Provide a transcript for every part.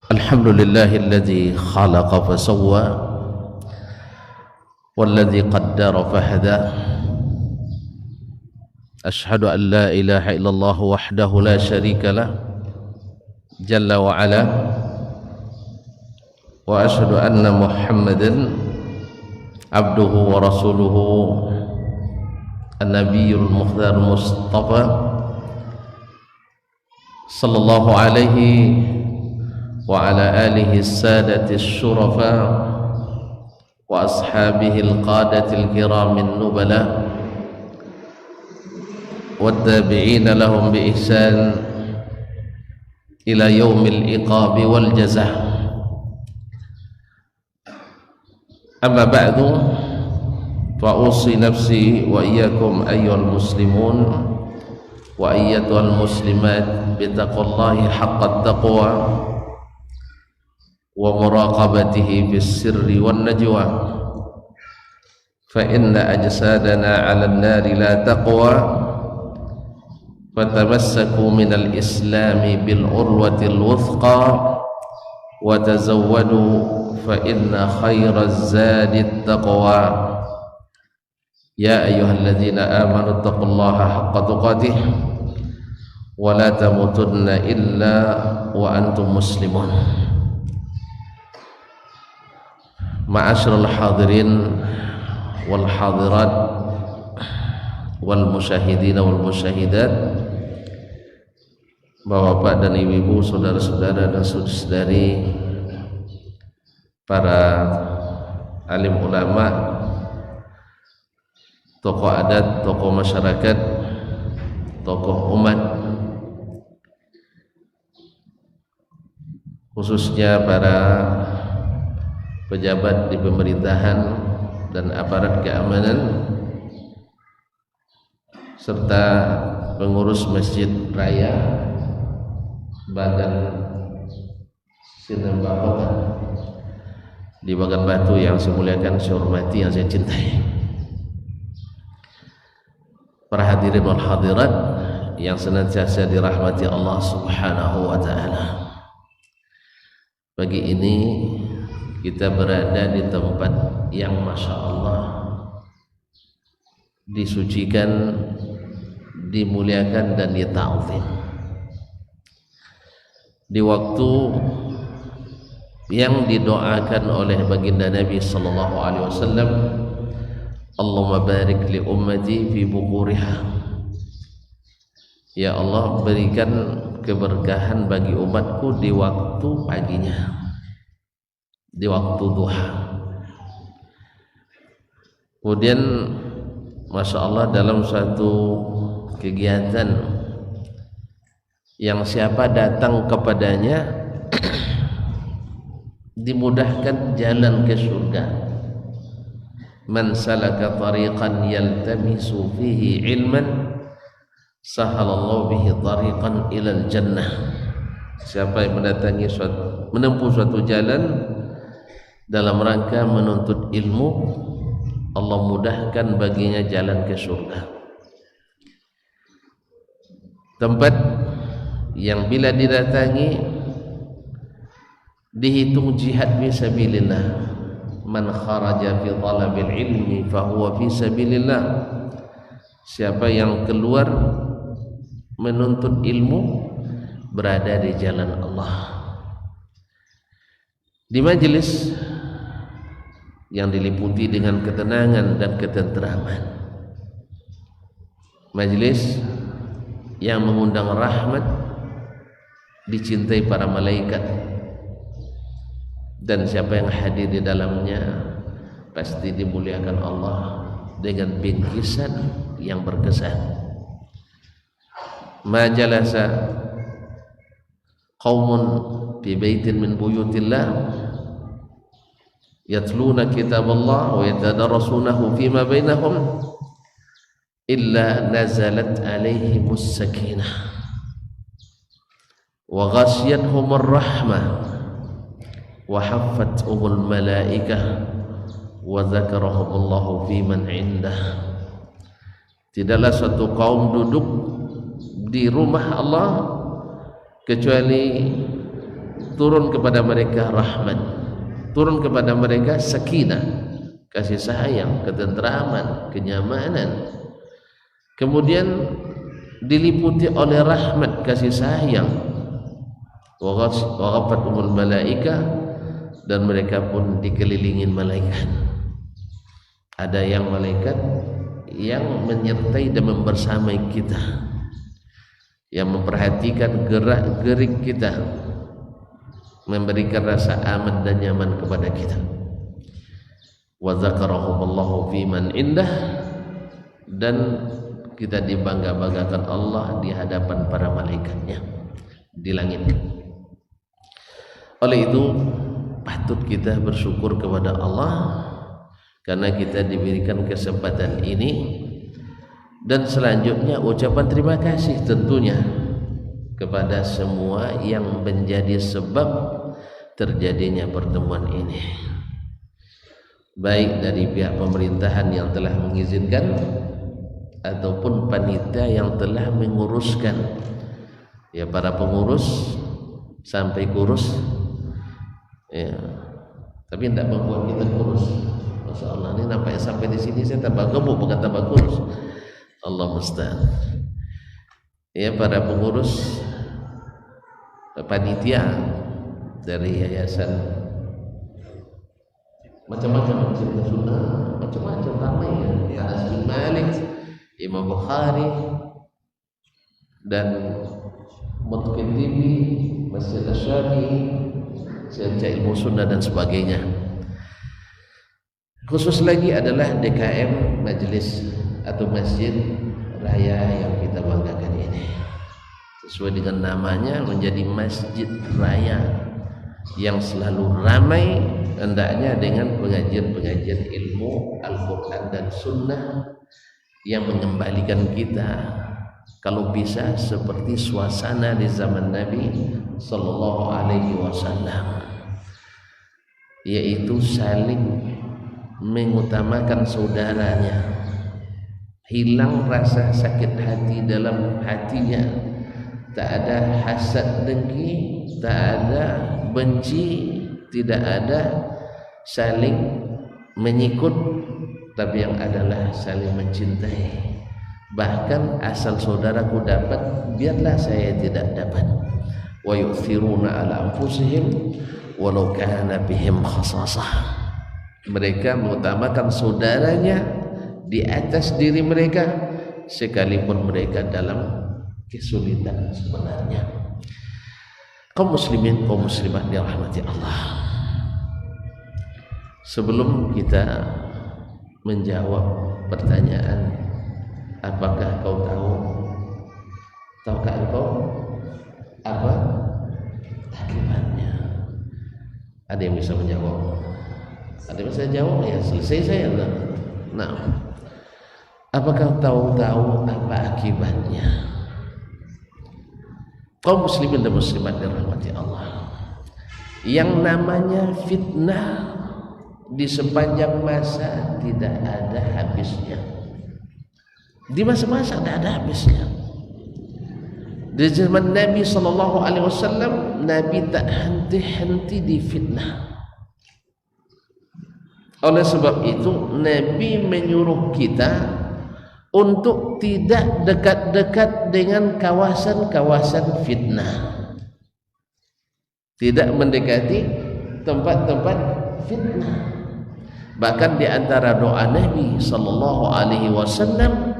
الحمد لله الذي خلق فسوى والذي قدر فهدى أشهد أن لا إله إلا الله وحده لا شريك له جل وعلا وأشهد أن محمدا عبده ورسوله النبي المختار المصطفى صلى الله عليه وعلى آله السادة الشرفاء وأصحابه القادة الكرام النبلاء والتابعين لهم بإحسان إلى يوم العقاب والجزاء. أما بعد فأوصي نفسي وإياكم أيها المسلمون وأيتها المسلمات بتقوى الله حق التقوى ومراقبته في السر والنجوى فإن أجسادنا على النار لا تقوى فتمسكوا من الإسلام بالعروة الوثقى وتزودوا فإن خير الزاد التقوى يا أيها الذين آمنوا اتقوا الله حق تقاته ولا تموتن إلا وأنتم مسلمون. Ma'asyiral hadirin wal hadirat wal musyahidin wal musyahidat, Bapak dan Ibu, saudara-saudara dan saudari, para alim ulama, tokoh adat, tokoh masyarakat, tokoh umat, khususnya para pejabat di pemerintahan dan aparat keamanan serta pengurus Masjid Raya Bagan Sinembah di Bagan Batu yang saya muliakan, saya hormati, yang saya cintai, para hadirin wal hadirat yang senantiasa dirahmati Allah Subhanahu wa taala. Pagi ini kita berada di tempat yang Masya Allah disucikan, dimuliakan dan dita'zim, di waktu yang didoakan oleh baginda Nabi sallallahu alaihi wasallam, Allahumma barik li ummati fi bukuriha, ya Allah berikan keberkahan bagi umatku di waktu paginya, di waktu duha. Kemudian Masya Allah dalam suatu kegiatan yang siapa datang kepadanya dimudahkan jalan ke surga. Man salaka tariqan yaltamisu fihi ilman sahalallahu bihi tariqan ilal jannah. Siapa yang menempuh suatu jalan dalam rangka menuntut ilmu, Allah mudahkan baginya jalan ke surga. Tempat yang bila didatangi dihitung jihad fi sabilillah. Man kharaja fi talabil ilmi fahuwa fi sabilillah. Siapa yang keluar menuntut ilmu berada di jalan Allah. Di majelis yang diliputi dengan ketenangan dan ketenteraman, majelis yang mengundang rahmat, dicintai para malaikat, dan siapa yang hadir di dalamnya pasti dimuliakan Allah dengan bingkisan yang berkesan. Ma jalasa qaumun fi baitin min buyutillah yatluna kitaballah wa yatadarasunahu fima bainahum illa nazalat alaihimus sakinah wa ghashiyatuhumur rahmah wa haffathumul malaikah wa dzakarahumullahu fiman indah. Tidaklah suatu kaum duduk di rumah Allah kecuali turun kepada mereka rahmat, turun kepada mereka sakinah, kasih sayang, ketentraman, kenyamanan. Kemudian diliputi oleh rahmat, kasih sayang. Wa ghafatumul malaika, dan mereka pun dikelilingin malaikat. Ada yang malaikat yang menyertai dan membersamai kita, yang memperhatikan gerak-gerik kita, memberikan rasa aman dan nyaman kepada kita. Wa dzakarahumullahu fi man indah, dan kita dibangga-banggakan Allah di hadapan para malaikatnya di langit. Oleh itu patut kita bersyukur kepada Allah karena kita diberikan kesempatan ini, dan selanjutnya ucapan terima kasih tentunya kepada semua yang menjadi sebab terjadinya pertemuan ini, baik dari pihak pemerintahan yang telah mengizinkan ataupun panitia yang telah menguruskan, ya, para pengurus sampai kurus, ya, tapi tidak membuat kita kurus. Masya Allah, ini nampaknya sampai di sini saya tambah gemuk bukan tambah kurus. Allah musta'an. Ya, para pengurus, panitia dari yayasan macam-macam, cerita sunnah, macam-macam ramai ya. Anas bin Malik, Imam Bukhari, dan Mutkitibi, Masjid Asy-Syafi'i, Syekh Ilmu Sunnah dan sebagainya. Khusus lagi adalah DKM, Majelis atau Masjid Raya yang kita banggakan ini. Sesuai dengan namanya, menjadi Masjid Raya yang selalu ramai hendaknya dengan pengajian-pengajian ilmu Al-Quran dan Sunnah yang mengembalikan kita, kalau bisa, seperti suasana di zaman Nabi Sallallahu Alaihi Wasallam, yaitu saling mengutamakan saudaranya, hilang rasa sakit hati dalam hatinya, tak ada hasad dengki, tak ada benci, tidak ada saling menyikut, tapi yang adalah saling mencintai. Bahkan asal saudaraku dapat, biarlah saya tidak dapat. Wa yu'thiruna ala anfusihim walau kana bihim khasasah. Mereka mengutamakan saudaranya di atas diri mereka, sekalipun mereka dalam kesulitan sebenarnya. Kaum muslimin, kaum muslimat dirahmati Allah, sebelum kita menjawab pertanyaan apakah kau tahu, tahukah engkau apa akibatnya, ada yang bisa menjawab? Ada yang bisa jawab? Ya selesai saya. Nah, apakah tahu apa akibatnya? Kaum muslimin dan muslimat dirahmati Allah, yang namanya fitnah di sepanjang masa tidak ada habisnya. Di masa-masa tidak ada habisnya. Di zaman Nabi Sallallahu Alaihi Wasallam, Nabi tak henti-henti di fitnah. Oleh sebab itu Nabi menyuruh kita untuk tidak dekat-dekat dengan kawasan-kawasan fitnah, tidak mendekati tempat-tempat fitnah. Bahkan di antara doa Nabi Sallallahu Alaihi Wasallam,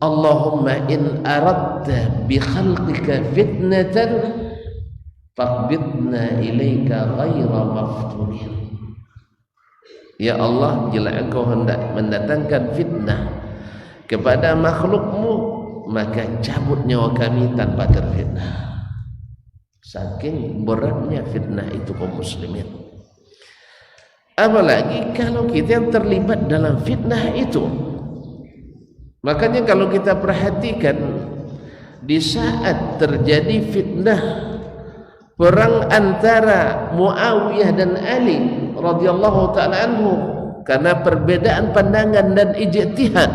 Allahumma in aradta bi khalqika fitnatan faqbidna ilaika ghaira maftunin. Ya Allah, jika engkau hendak mendatangkan fitnah kepada makhlukmu, maka cabut nyawa kami tanpa terfitnah. Saking beratnya fitnah itu kaum muslimin. Apalagi kalau kita yang terlibat dalam fitnah itu. Makanya kalau kita perhatikan, di saat terjadi fitnah perang antara Muawiyah dan Ali radhiyallahu ta'ala anhu, karena perbedaan pandangan dan ijtihad,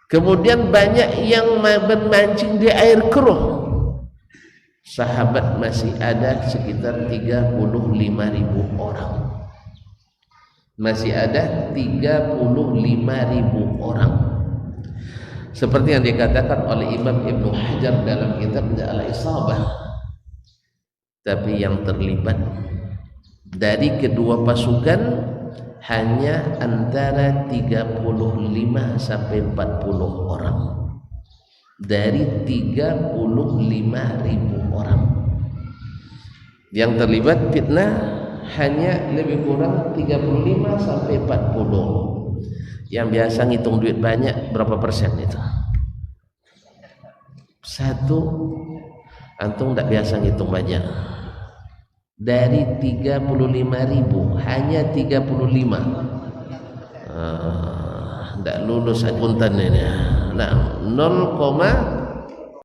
kemudian banyak yang memancing di air keruh, sahabat masih ada sekitar 35.000 orang. Masih ada 35.000 orang. Seperti yang dikatakan oleh Imam Ibnu Hajar dalam kitabnya Al-Isabah. Tapi yang terlibat dari kedua pasukan hanya antara 35 sampai 40 orang. Dari 35.000 orang yang terlibat fitnah hanya lebih kurang 35 sampai 40. Yang biasa ngitung duit banyak berapa persen itu? Satu. Antum tak biasa ngitung banyak. Dari 35.000 hanya 35. Tidak lulus akuntan ini. Nah, 0,35